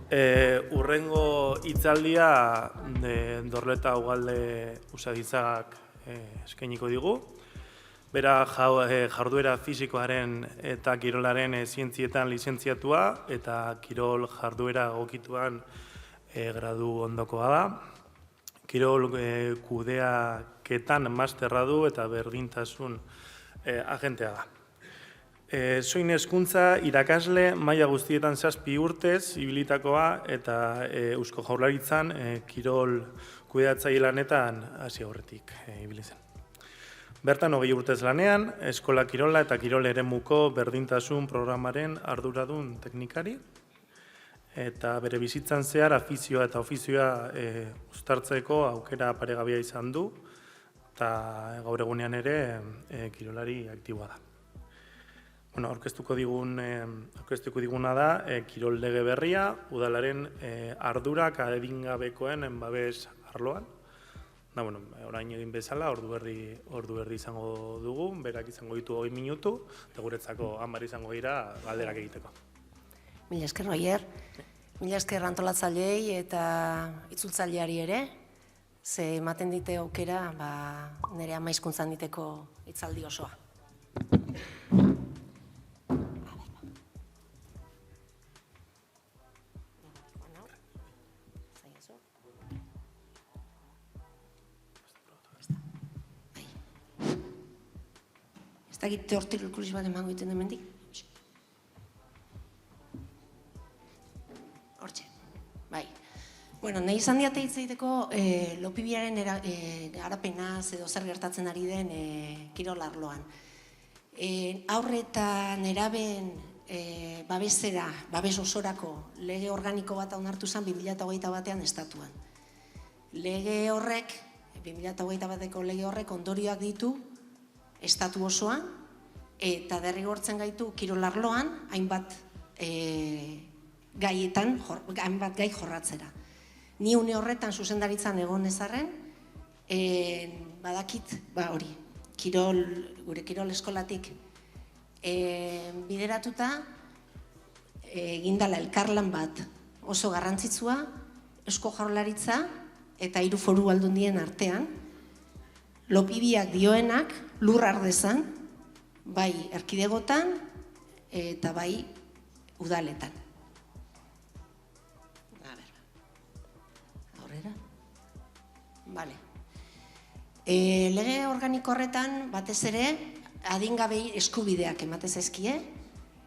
Urrengo hitzaldia Dorleta Ugalde Usagizagak eskainiko digu. Bera jarduera fisikoaren eta kirolaren zientzietan lizentziatua eta kirol jarduera egokituan gradu ondokoa da. Kirol kudeaketan masterra du eta berdintasun agentea da. Soin hezkuntza irakasle maila guztietan 7 urtez ibilitakoa eta Eusko Jaurlaritzan kirol kudeatzaile lanetan hasi aurretik ibili zen. Bertan 20 urtez lanean, eskola kirola eta kirol eremuko berdintasun programaren arduradun teknikari eta bere bizitzan zehar afizioa eta ofizioa uztartzeko aukera paregabea izan du eta gaur egunean ere kirolari aktiboa da. Aurkeztuko diguna da kirol lege berria, udalaren ardurak adingabekoen babes arloan. Orain egin bezala, ordu erdi izango dugu, berak izango ditu 20 minutu, eta guretzako 10 izango dira galderak egiteko. Mila esker, Roier. Mila esker antolatzaileei eta itzultzaileari ere, ze ematen dite aukera nire ama hizkuntzan diteko hitzaldi osoa. Ez dakit teortikulis bat emango iten demendik. Hortxe, bai. Nahi izan diate hitz egiteko lopibiaren garapenaz edo zer gertatzen ari den kirol arloan. Haurre eta nerabeen babesera, babes osorako lege organiko bat onartu zen 2021 batean estatuan. Lege horrek, 2021 bateko lege horrek ondorioak ditu estatu osoan, eta derrigortzen gaitu kirol arloan hainbat gaietan, hainbat gai jorratzera. Ni une horretan zuzendaritzan egon ezarren, badakit, hori, gure kirol eskolatik bideratuta, egindala elkarlan bat oso garrantzitsua, Eusko Jaurlaritza eta 3 foru aldundien artean, lopibiak dioenak lur ardezan, bai erkidegotan eta bai udaletan. Aurrera? Bale. Lege organiko horretan, batez ere, adingabei eskubideak ematen zaizkie,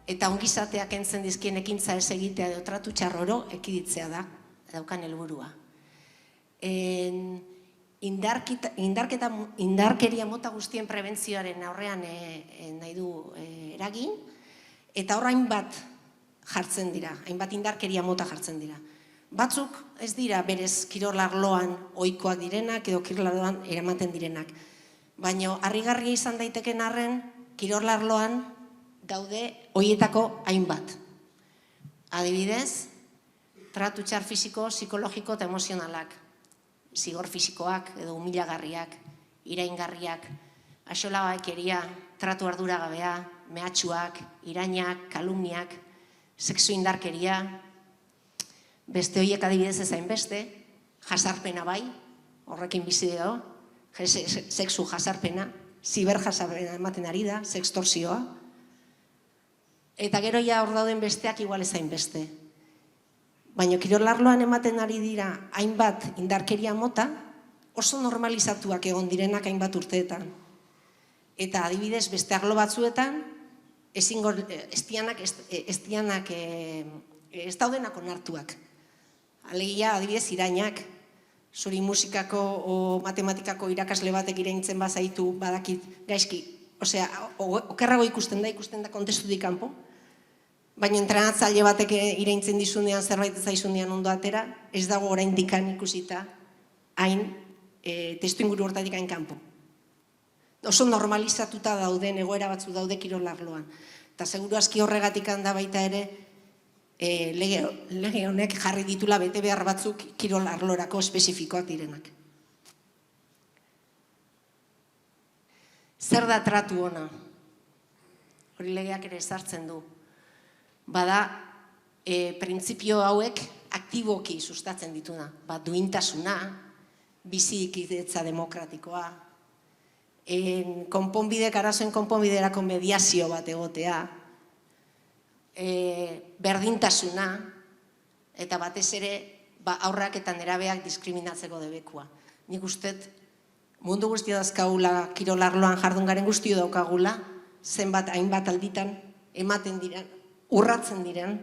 eta ongizateak entzen dizkien ekintza ez egitea edo tratu txarroro ekiditzea da, daukan helburua. Indarkeria mota guztien prebentzioaren aurrean nahi du eragin, eta hor hainbat jartzen dira, hainbat indarkeria mota jartzen dira. Batzuk ez dira berez kirol arloan ohikoak direnak edo kirol arloan eramaten direnak. Baina harrigarria izan daiteken arren, kirol arloan daude horietako hainbat. Adibidez, tratu txar fisiko, psikologiko eta emozionalak. Zigor fisikoak edo humilagarriak, iraingarriak, axolagakeria, tratu arduragabea, mehatxuak, irainak, kalumniak, sexu indarkeria, beste horiek adibidez ezain beste, jasarpena bai, horrekin bizi dago, sexu jasarpena, ziberjasarpena ematen ari da, sextorsioa, eta gero ja hor dauden besteak igual ezain beste. Baina kirol arloan ematen ari dira hainbat indarkeria mota, oso normalizatuak egon direnak hainbat urteetan. Eta adibidez beste arlo batzuetan, ez daudenak onartuak. Alegia adibidez irainak, zuri musikako o matematikako irakasle batek iraintzen bazaitu badakit gaizki. Osea, okerrago ikusten da kontestutik kanpo. Baina entrenatzaile batek iraintzen dizunean zerbait zaizunean ondo atera, ez dago oraindik ikusita hain testu inguru hortatik hain kanpo. Oso normalizatuta dauden egoera batzu daude kirol arloan. Eta seguru aski horregatik handa baita ere lege honek jarri ditula bete behar batzuk kirol arlorako espezifikoak direnak. Zer da tratu ona? Hori legeak ere ezartzen du. Bada, printzipio hauek aktiboki sustatzen dituna. Duintasuna, bizikidetza demokratikoa, arazoen konponbiderako mediazio bat egotea, berdintasuna, eta batez ere aurrak eta nerabeak diskriminatzeko debekua. Nik usteet, mundu guztio dazkagula, kirolarloan jardun garen guztio daukagula, zenbat hainbat alditan ematen diren, urratzen diren,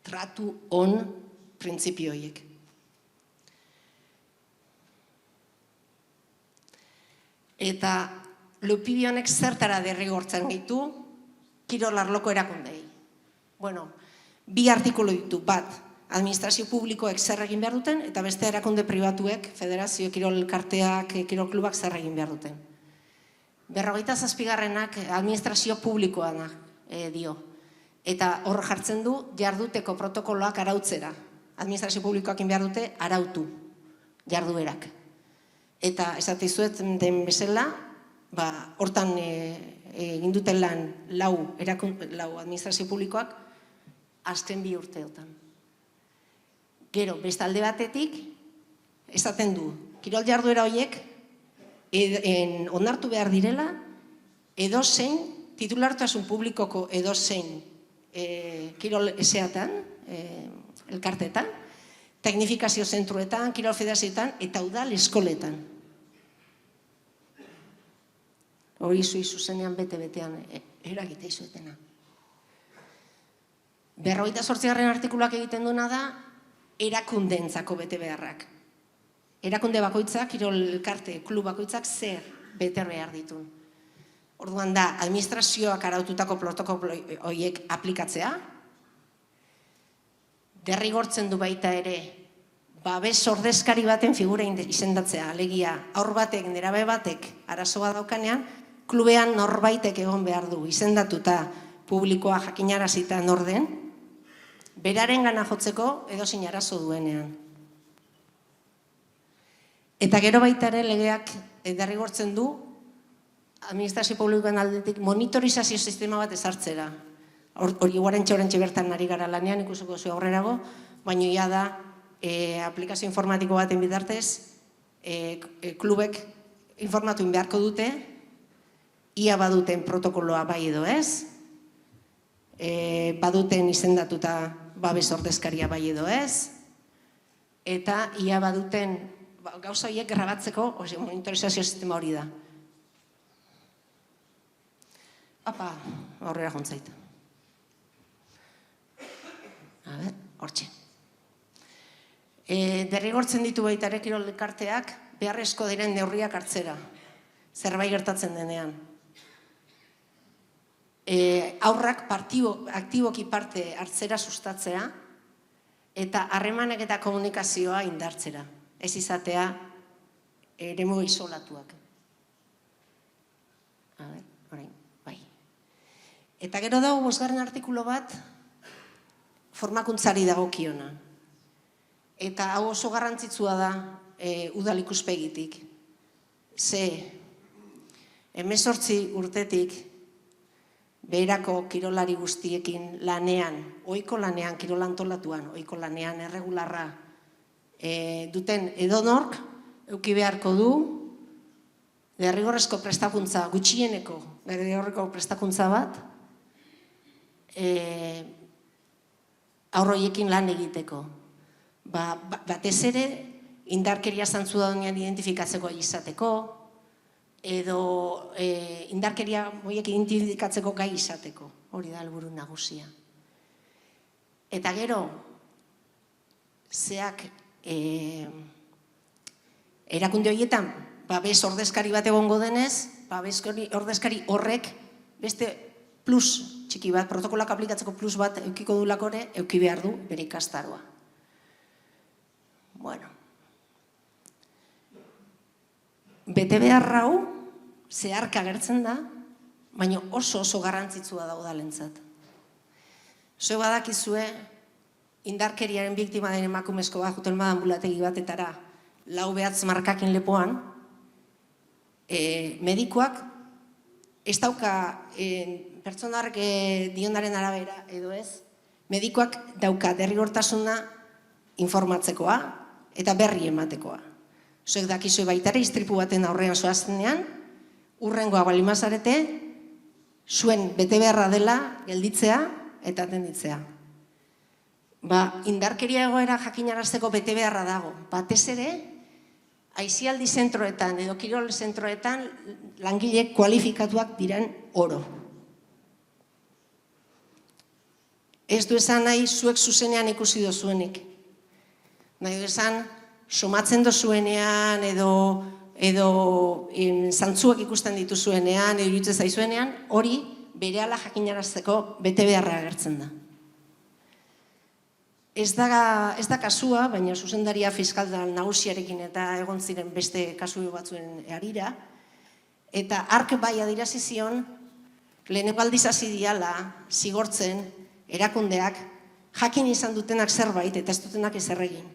tratu on printzipioiek. Eta Lupibionek zertara derrigortzen gaitu kirolarloko erakundei. Bueno, bi artikulu ditu, bat, administrazio publikoek zer egin behar duten, eta beste erakunde pribatuek, federazio, kirol elkarteak, kirol klubak zer egin behar duten. 57. administrazio publikoa dio. Eta hor jartzen du jarduteko protokoloak arautzera. Administrazio publikoak behar dute arautu jarduerak. Eta esatizuet den bezala, hortan egin duten lan lau administrazio publikoak azken 2 urteotan. Gero, beste alde batetik, esaten du, kirol jarduera horiek onartu behar direla, edozein, titulartasun publikoko edozein kirol eseatan, elkartetan, teknifikazio zentruetan, kirol federazioetan, eta udal eskoletan. Hori zuzenean bete-betean eragite izuetena. 58. artikuluak egiten duena da, erakundeentzako bete beharrak. Erakunde bakoitzak, kirol elkarte, klub bakoitzak zer bete behar ditu. Orduan da, administrazioak araututako protokolo horiek aplikatzea, derrigortzen du baita ere, babes ordezkari baten figura izendatzea, alegia, aur batek, nerabe batek, arazoa daukanean, klubean norbaitek egon behar du, izendatuta publikoa jakinarazita norden, beraren gana jotzeko edozein arazo duenean. Eta gero baita ere legeak derrigortzen du, administrazio publikoen aldetik monitorizazio sistema bat ezartzera. Hori guarentxe bertan ari gara lanean, ikusiko zu aurrerago, baina ia da aplikazio informatiko baten bitartez, klubek informatu beharko dute, ia baduten protokoloa bai edo ez, baduten izendatuta babes ordezkaria bai edo ez, eta ia baduten gauza horiek grabatzeko monitorizazio sistema hori da. Apa, horrela jontzait. Hortxe. Derrigortzen ditu baita ere kirol elkarteak beharrezko diren neurriak hartzera, zerbait gertatzen denean. Aurrak aktiboki parte hartzera sustatzea eta harremanak eta komunikazioa indartzera. Ez izatea eremu isolatuak. Orain, bai. Eta gero dago 5. artikulu bat formakuntzari dagokiona. Eta hau oso garrantzitsua da udal ikuspegitik. Ze 18 urtetik beherako kirolari guztiekin lanean, ohiko lanean, kirol antolatuan, ohiko lanean, erregularra duten edonork, eduki beharko du, derrigorrezko prestakuntza, gutxieneko derrigorrezko prestakuntza bat, aurroiekin lan egiteko. Batez ere, indarkeria zantzu daunean identifikatzeko izateko, edo indarkeria moiekin identifikatzeko gai izateko. Hori da helburu nagusia. Eta gero, zeak erakunde horietan, babes ordezkari bat egongo denez, babes ordezkari horrek beste plus txiki bat, protokolak aplikatzeko plus bat eukiko dulakore, euki behar du bere ikastaroa. Bueno. Bete behar hau, zeharka agertzen da, baina oso garrantzitsua da udalentzat. Zue badakizue, indarkeriaren biktima den emakumezko bat juten madan bulategi batetara, 4 behatz markakin lepoan, medikuak ez dauka pertsonarek diondaren arabera edo ez, medikuak dauka derrigortasuna informatzekoa eta berri ematekoa. Zuek dakizue baitare, istripu baten aurrean zoaztenean, urrengoa balimazarete, zuen bete beharra dela gelditzea eta atenditzea. Indarkeria egoera jakinarazteko bete beharra dago. Batez ere, aisialdi zentroetan edo kirol zentroetan langile kualifikatuak diren oro. Ez du esan nahi zuek zuzenean ikusi dozuenik. Nahi du esan, somatzen dozuenean edo zantzuak ikusten dituzuenean, edo iruditzen zaizuenean, hori berehala jakinarazteko bete beharra agertzen da. Ez da kasua, baina zuzendaria fiskaldal nagusiarekin eta egon ziren beste kasu batzuen harira, eta ark bai adirazi zion, lehenengo aldiz hasi diala zigortzen erakundeak jakin izan dutenak zerbait eta ez dutenak ezer egin.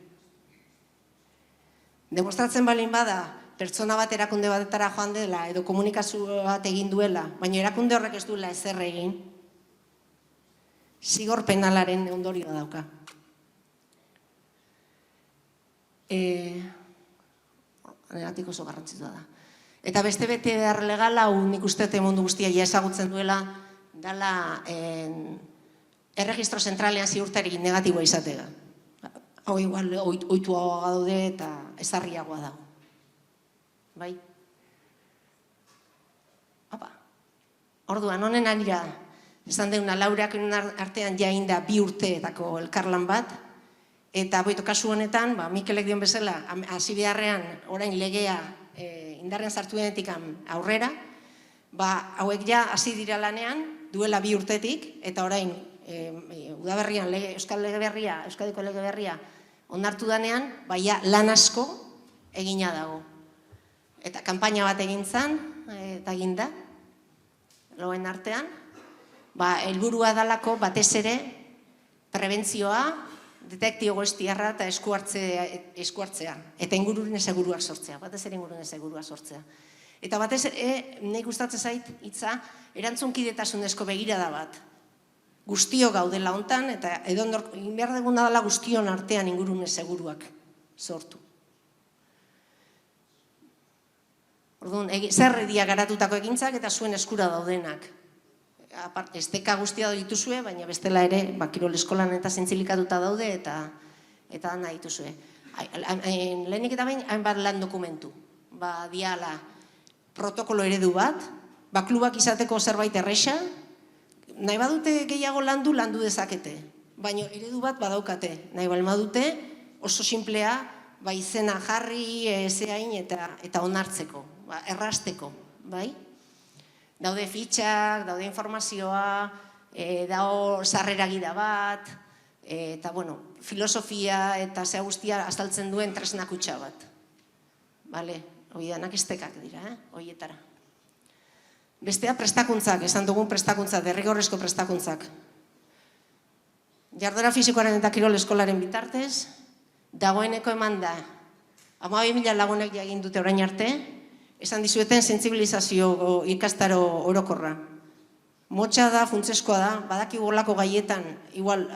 Demostratzen balin bada, pertsona bat erakunde batetara joan dela edo komunikazio bat egin duela, baina erakunde horrek ez duela ezer egin, zigor penalaren ondorioa dauka. Negatik oso garrantzitsua da. Eta beste bete behar legala, nik uste mundu guztia ja ezagutzen duela, dala erregistro zentralean ziurtarik negatiboa izatega. Hau igual oituagoa daude eta ezarriagoa dago. Bai? Orduan, honen anira, esan deuna, Laurak artean jain da 2 urteetako elkarlan bat, eta kasu honetan, Mikelek dion bezala, hasi beharrean, orain legea indarrean sartu denetik aurrera, hauek ja hasi dira lanean, duela 2 urtetik, eta orain udaberrian Euskadiko lege berria onartu danean, lan asko egina dago. Eta kanpaina bat egin zan, eta egin da, loen artean, helburua dalako batez ere prebentzioa, detektio goiztiarra eta eskuartzea. Eta ingurune seguruak sortzea, batez ere ingurune seguruak sortzea. Eta batez ere, nahi gustatzen zait, hitza, erantzunkidetasunezko begirada bat. Guztio gaudela hontan, eta egin behar duguna dela guztion artean ingurune seguruak sortu. Orduan, zer edia garatutako egintzak eta zuen eskura daudenak. Esteka guztia dituzue, baina bestela ere, kirol eskolan eta zintzilikatuta daude eta nahi dituzue. Lehenik eta behin, hainbat lan dokumentu. Diala, protokolo eredu bat, klubak izateko zerbait erresa, nahi badute gehiago landu dezakete. Baina eredu bat badaukate. Nahi balma dute oso simplea, izena jarri, zehain eta onartzeko, errasteko, bai? Daude fitxak, daude informazioa, dago sarrera gida bat, eta, filosofia eta zea guztia azaltzen duen tresnakutxa bat. Hoi danak estekak dira, hoietara. Bestea prestakuntzak, esan dugun prestakuntzak, derrigorrezko prestakuntzak. Jarduera fisikoaren eta kirol eskolaren bitartez, dagoeneko eman da, 12.000 lagunek egin dute orain arte, esan dizueten sentsibilizazio ikastaro orokorra. Motxa da, funtseskoa da, badaki golako gaietan, igual,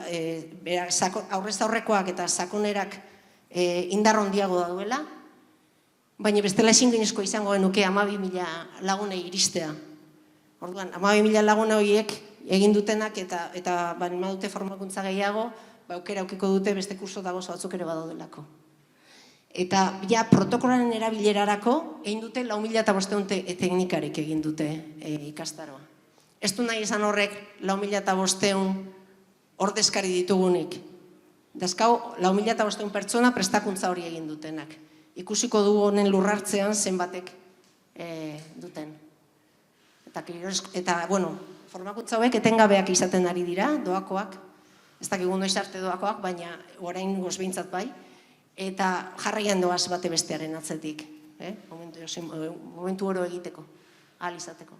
aurrez aurrekoak eta sakonerak indar handiago da duela, baina bestela ezin genezko izango genuke 12.000 lagunei iristea. Orduan, 12.000 lagun horiek egin dutenak eta badute formakuntza gehiago, aukera aukiko dute beste kurso dago batzuk ere badaudelako. Eta protokoloaren erabilerarako egin dute 4.500 teknikarek egin dute ikastaroa. Ez du nahi esan horrek 4.500 ordezkari ditugunik. Dazkau 4.500 pertsona prestakuntza hori egin dutenak. Ikusiko dugu honen lurrartzean zenbatek duten. Eta, formakuntza hauek etengabeak izaten ari dira, doakoak. Ez dakigu noiz arte doakoak, baina orain gozbeintzat bai. Eta jarraian doaz bate bestearen atzetik. Momentu oro egiteko, ahal izateko.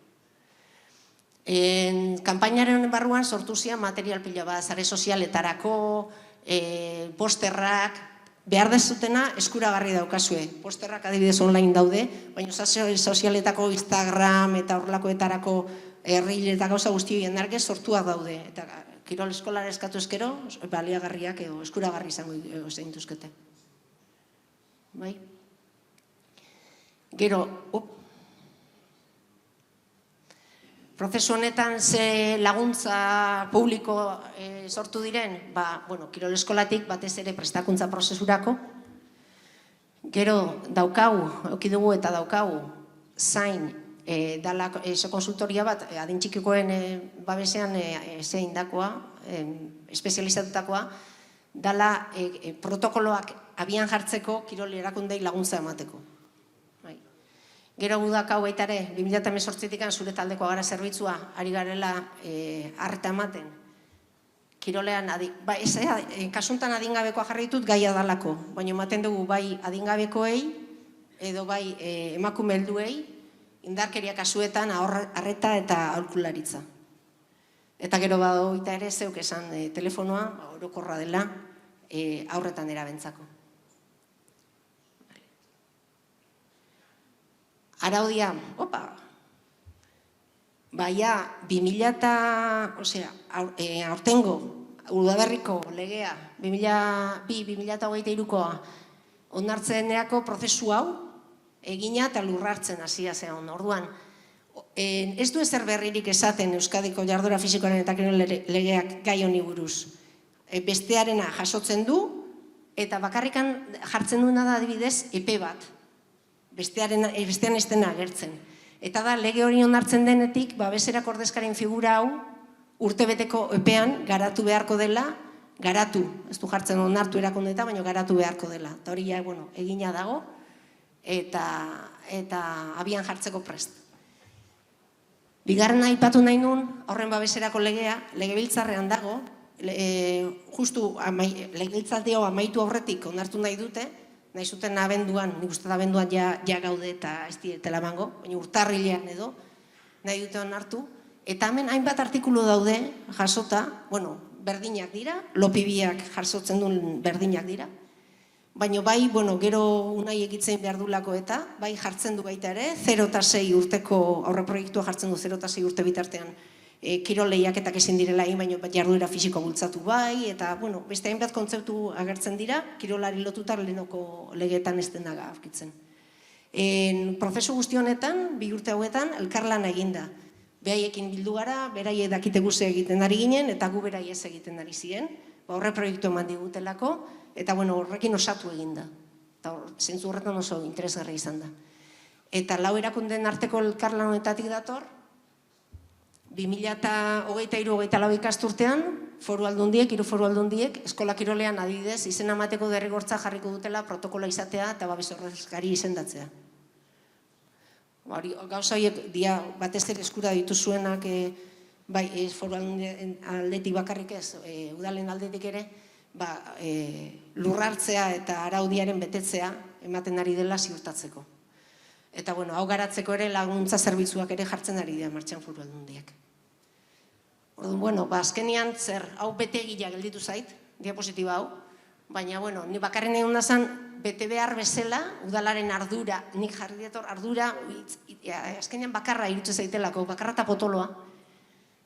Kanpainaren barruan sortu zian material pila bat, sare sozialetarako, posterrak, behar dezutena eskuragarri daukazue. Posterrak adibidez online daude, baina sozialetako Instagram eta horrelakoetarako herriletako gauza guzti jendarke sortuak daude. Eta kirol eskolara eskatu eskero, baliagarriak edo eskuragarri izango zeintuzkete. Bai? Gero, prozesu honetan ze laguntza publiko sortu diren, kirol eskolatik batez ere prestakuntza prozesurako. Gero, daukagu eta daukagu, zain, dala konsultoria bat, adin txikikoen babesean zein dakoa, espezializatutakoa, dala protokoloak abian jartzeko kirol erakundei laguntza emateko. Gero gudakau baita ere, 2018-tik zure taldeko gara zerbitzua ari garela harreta ematen. Kirolean, kasuntan adingabekoa jarri ditut gaia dalako, baina ematen dugu bai adingabekoei edo bai emakume helduei, indarkeria kasuetan arreta eta aholkularitza. Eta gero badoita ere zeuk esan telefonoa, orokorra dela, aurretan erabentzako. Araudia, baia 2000 udaberriko legea 2002-2023koa onartzenerako prozesu hau egina eta lurrartzen hasia zegoen. Orduan, ez du ezer berririk esaten Euskadiko jarduera fisikoaren eta kirol legeak gai honi buruz. Bestearena jasotzen du eta bakarrikan jartzen duena da adibidez epe bat. Bestean ez dena agertzen. Eta da, lege hori onartzen denetik, babeserako ordezkarien figura hau urtebeteko epean garatu beharko dela, garatu, ez du jartzen onartu erakundeeta, baina garatu beharko dela. Eta hori egina dago eta abian jartzeko prest. Bigarren aipatu nahi nun, horren babeserako legea, legebiltzarrean dago, justu legebiltzardio amaitu aurretik onartu nahi dute, nahi zuten abenduan, nik uste da abenduan ja gaude eta ez dietela emango, baina urtarrilean edo, nahi dute onartu. Eta hemen hainbat artikulu daude jasota, berdinak dira, lopibiak jasotzen duen berdinak dira, baina bai, gero unai egitzen behar dulako eta, bai jartzen du baita ere, 0 eta 6 urteko aurreproiektua jartzen du 0 eta 6 urte bitartean, kirol lehiaketak ezin direla egin, baina jarduera fisiko bultzatu bai, eta beste hainbat kontzeptu agertzen dira, kirolari lotuta lehenoko legeetan ez dena aurkitzen. Prozesu guzti honetan, 2 urte hauetan, elkarlana eginda. Behaiekin bildu gara, beraiek dakite guze egiten ari ginen, eta gu beraiek ez egiten ari ziren. Horre proiektu eman digutelako, eta horrekin osatu eginda. Eta zentzu horretan oso interesgarri izan da. Eta lau erakundeen arteko elkarlan honetatik dator, 2023-2024 ikasturtean, foru aldundiek, 3 foru aldundiek, eskola kirolean adibidez, izena emateko derrigortza jarriko dutela protokoloa izatea eta babes ordezkari izendatzea. Gauza horiek batez ere eskura dituzuenak, bai, foru aldetik bakarrik ez, udalen aldetik ere, lurrartzea eta araudiaren betetzea ematen ari dela ziurtatzeko. Eta, hau garatzeko ere laguntza zerbitzuak ere jartzen ari dira martxan foru aldundiek. Orduan, azkenian zer, hau bete egia gelditu zait, diapositiba hau, baina, ni bakarren egon da zen, bete behar bezala, udalaren ardura, nik jarri diator ardura, azkenian bakarra irutze zaitelako, bakarra eta potoloa.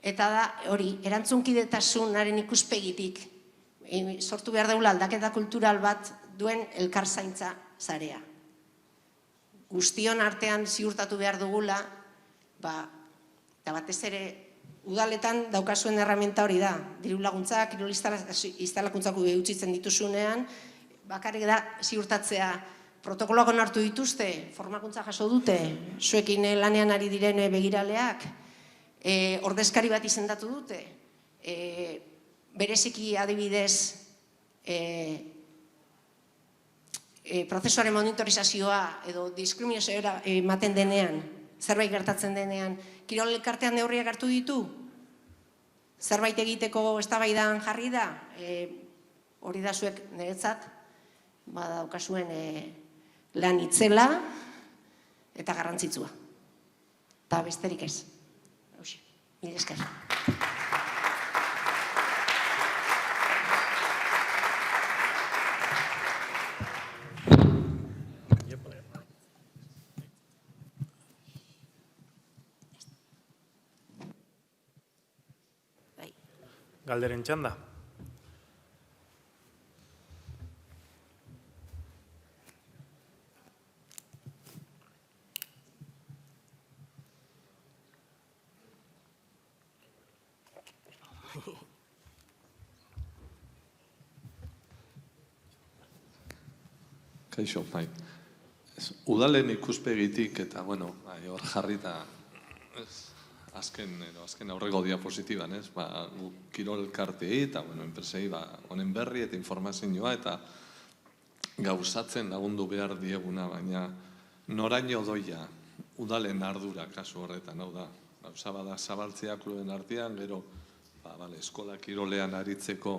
Eta da, hori, erantzunkidetasunaren ikuspegitik, sortu behar daula aldaketa kultural bat duen elkarzaintza zarea. Guztion artean ziurtatu behar dugula, eta batez ere, udaletan daukazuen erramienta hori da, diru laguntzak, kirol instalakuntzako eutxitzen dituzunean, bakarrik da ziurtatzea protokoloak onartu dituzte, formakuntza jaso dute, zuekin lanean ari diren begiraleak, ordezkari bat izendatu dute, bereziki adibidez, prozesuaren monitorizazioa edo diskriminazioa ematen denean, zerbait gertatzen denean, kirol elkartean neurriak hartu ditu, zerbait egiteko eztabaidan jarri da, hori da zuek niretzat, daukazuen lan itzela eta garrantzitsua. Eta besterik ez. Mil esker. galderen txanda. Kaixo, bai. Udalen ikuspegitik eta, bueno, hor jarrita, azken aurreko diapositiban, ez? Kirol elkarteei eta, bueno, enpresei, honen berri eta informazioa eta gauzatzen lagundu behar dieguna, baina noraino doia udalen ardura kasu horretan, hau da. Gauza bada zabaltzea kluben artean, gero, eskola kirolean aritzeko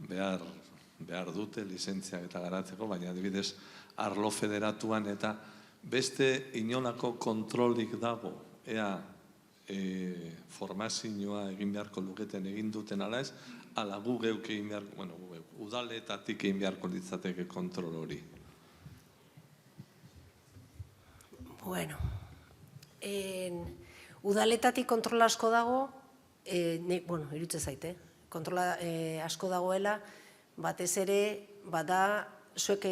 behar dute, lizentzia eta garatzeko, baina adibidez arlo federatuan eta beste inolako kontrolik dago, ea formazioa egin beharko luketen egin duten ala ez, ala gu geuk egin beharko, bueno, udaletatik egin beharko litzateke kontrol hori. Bueno, udaletatik kontrola asko dago, bueno, irutze zaite, kontrola asko dagoela, batez ere, bada, zuek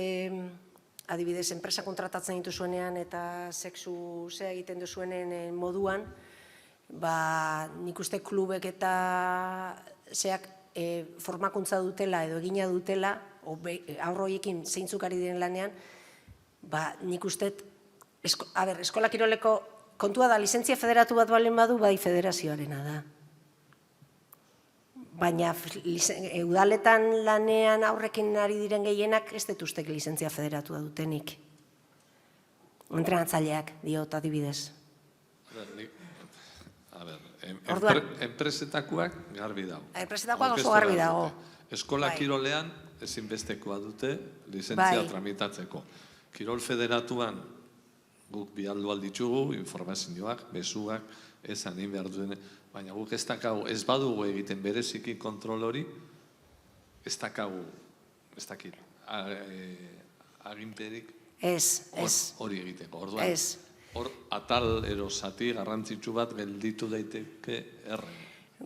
adibidez, enpresa kontratatzen dituzuenean eta sexu zea egiten duzuenen moduan, nik uste klubek eta zeak formakuntza dutela edo egina dutela, aurroiekin zeintzuk ari diren lanean, nik uste, eskola kiroleko kontua da, lizentzia federatu bat balen badu, bai federazioarena da. Baina udaletan lanean aurrekin ari diren gehienak ez dituztek lizentzia federatua dutenik. Entrenatzaileak, diot adibidez. Enpresetakoak garbi dago. Enpresetakoak oso garbi dago. Eskola kirolean ezinbestekoa dute lizentzia tramitatzeko. Kirol federatuan guk bialdu alditzugu, informazioak, besuak, esan egin behar duen, baina guk ez dakagu, ez badugu egiten bereziki kontrol hori, ez dakagu, ez dakit, aginperik hori egiteko. Orduan, hor atal erosati garrantzitsu bat gelditu daiteke erren.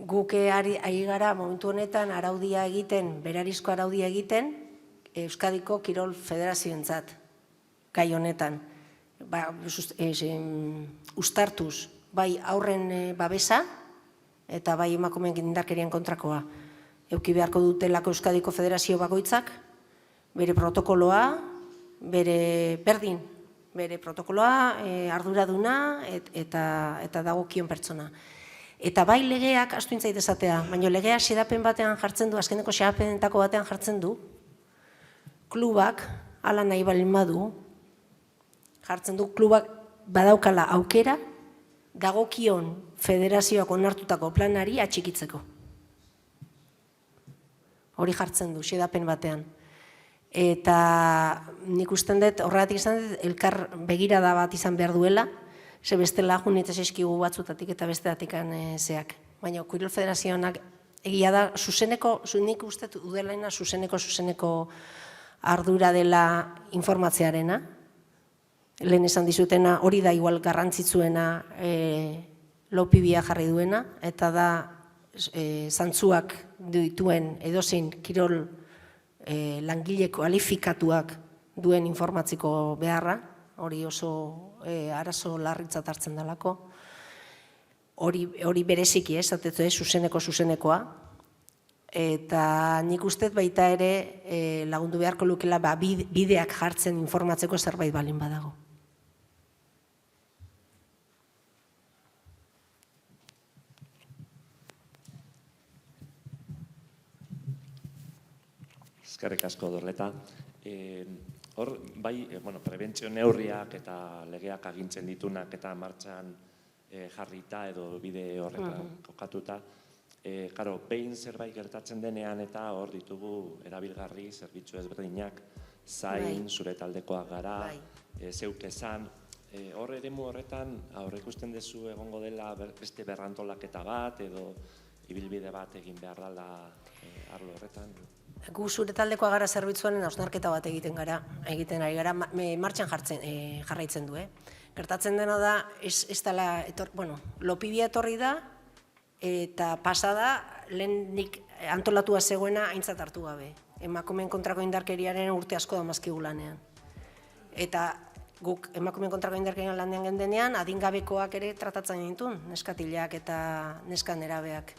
Guk ari gara momentu honetan araudia egiten, berarizko araudia egiten, Euskadiko Kirol Federazioentzat, gai honetan. Uztartuz, bai aurren babesa eta bai emakumeen indarkerian kontrakoa. Eduki beharko dutelako Euskadiko Federazio bakoitzak, bere protokoloa, bere protokoloa, arduraduna eta dagokion pertsona. Eta bai legeak, astu intzait esatea, baina legeak xedapen batean jartzen du, azkeneko xedapenetako batean jartzen du, klubak, ala nahi balin badu, jartzen du klubak badaukala aukera, dagokion federazioak onartutako planari atxikitzeko. Hori jartzen du, xedapen batean. Eta nik usten dut, horregatik izan dut, elkar begirada bat izan behar duela, ze bestela junietez eskigu batzutatik eta besteatik zeak. Baina Kirol Federazioanak egia da, nik uste udelaina zuzeneko ardura dela informatzearena, lehen esan dizutena hori da igual garrantzitsuena lopibia jarri duena, eta da zantzuak dituen edozein kirol langile kualifikatuak duen informatziko beharra, hori oso arazo larritzat hartzen dalako, hori bereziki esatetu zuzenekoa, eta nik uste baita ere lagundu beharko lukela bideak jartzen informatzeko zerbait balin badago. Eskerrik asko, Dorleta. Hor, bai, prebentzio neurriak eta legeak agintzen ditunak eta martxan jarrita edo bide horretan kokatuta. Karo, behin zerbait gertatzen denean eta hor ditugu erabilgarri zerbitzu ezberdinak, zain, zure taldekoak gara, zeuk esan. Hor eremu horretan, aurreikusten duzu egongo dela beste berrantolaketa bat edo ibilbide bat egin behar dela arlo horretan? Gu zure taldekoa gara zerbitzuaren hausnarketa bat egiten ari gara, martxan jarraitzen du. Gertatzen dena da, ez dela, lopibia etorri da, eta pasada, lehen nik antolatua zegoena aintzat hartu gabe. Emakumeen kontrako indarkeriaren urte asko damazkigu lanean. Eta guk emakumeen kontrako indarkerian lanean gendenean, adingabekoak ere tratatzen gintun, neskatilak eta neskan nerabeak.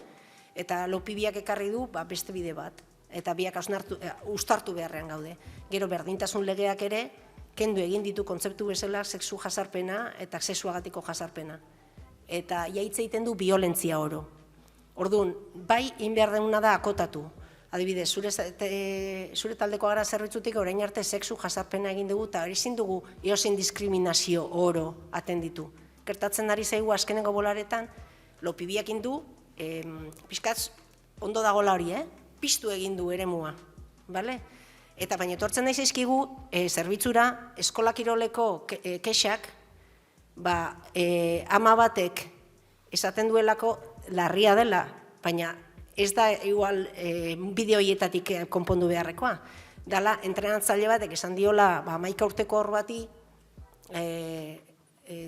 Eta lopibiak ekarri du beste bide bat. Eta biak ustartu beharrean gaude. Gero berdintasun legeak ere, kendu egin ditu kontzeptu bezala sexu jasarpena eta sexuagatiko jasarpena. Eta jaitze egiten du violentzia oro. Orduan, bai, behar denuna da akotatu. Adibidez, zure taldeko gara zerbitzutik orain arte sexu jasarpena egin dugu eta ezin dugu eozein diskriminazio oro atenditu. Gertatzen ari zaigu azkenengo bolaretan, lopibiak indu, pixkatz ondo dagoela hori, piztu egin du eremua, bale? Eta baina etortzen nahi zaizkigu, zerbitzura, eskola kiroleko kexak, ama batek esaten duelako larria dela, baina ez da igual bideo hietatik konpondu beharrekoa. Dala, entrenatzaile batek esan diola, 11 urteko hor bati,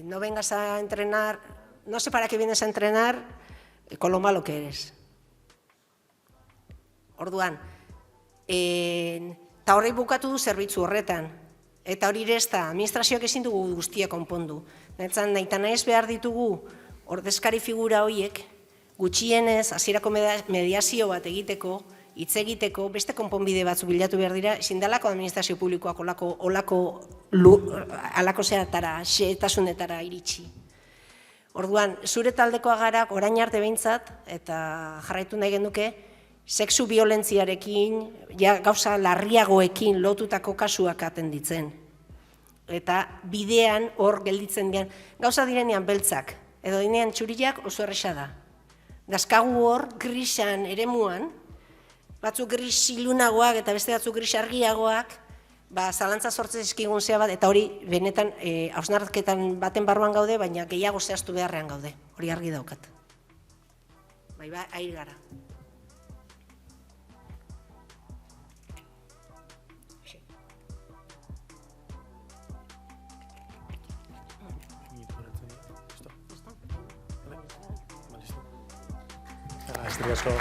no vengas a entrenar, no sé para qué vienes a entrenar, con lo malo que eres. Orduan, eta horrei bukatu du zerbitzu horretan. Eta hori ere ez da, administrazioak ezin dugu guztia konpondu. Netzan, nahi eta nahiz behar ditugu ordezkari figura horiek, gutxienez, hasierako mediazio bat egiteko, hitz egiteko, beste konponbide batzu bilatu behar dira, ezin dalako administrazio publikoak alako zehatara, xehetasunetara iritsi. Orduan, zure taldekoa gara, orain arte behintzat, eta jarraitu nahi genuke, sexu violentziarekin, gauza larriagoekin lotutako kasuak atenditzen. Eta bidean hor gelditzen dian, gauza direnean beltzak, edo dinean txuriak oso erresa da. Dazkagu hor, grisan eremuan, batzuk gris ilunagoak eta beste batzuk gris argiagoak, zalantza sortzen zizkigun zea bat, eta hori benetan hausnarketan baten barruan gaude, baina gehiago zehaztu beharrean gaude, hori argi daukat. Bai, ahi gara. Eskerrik asko.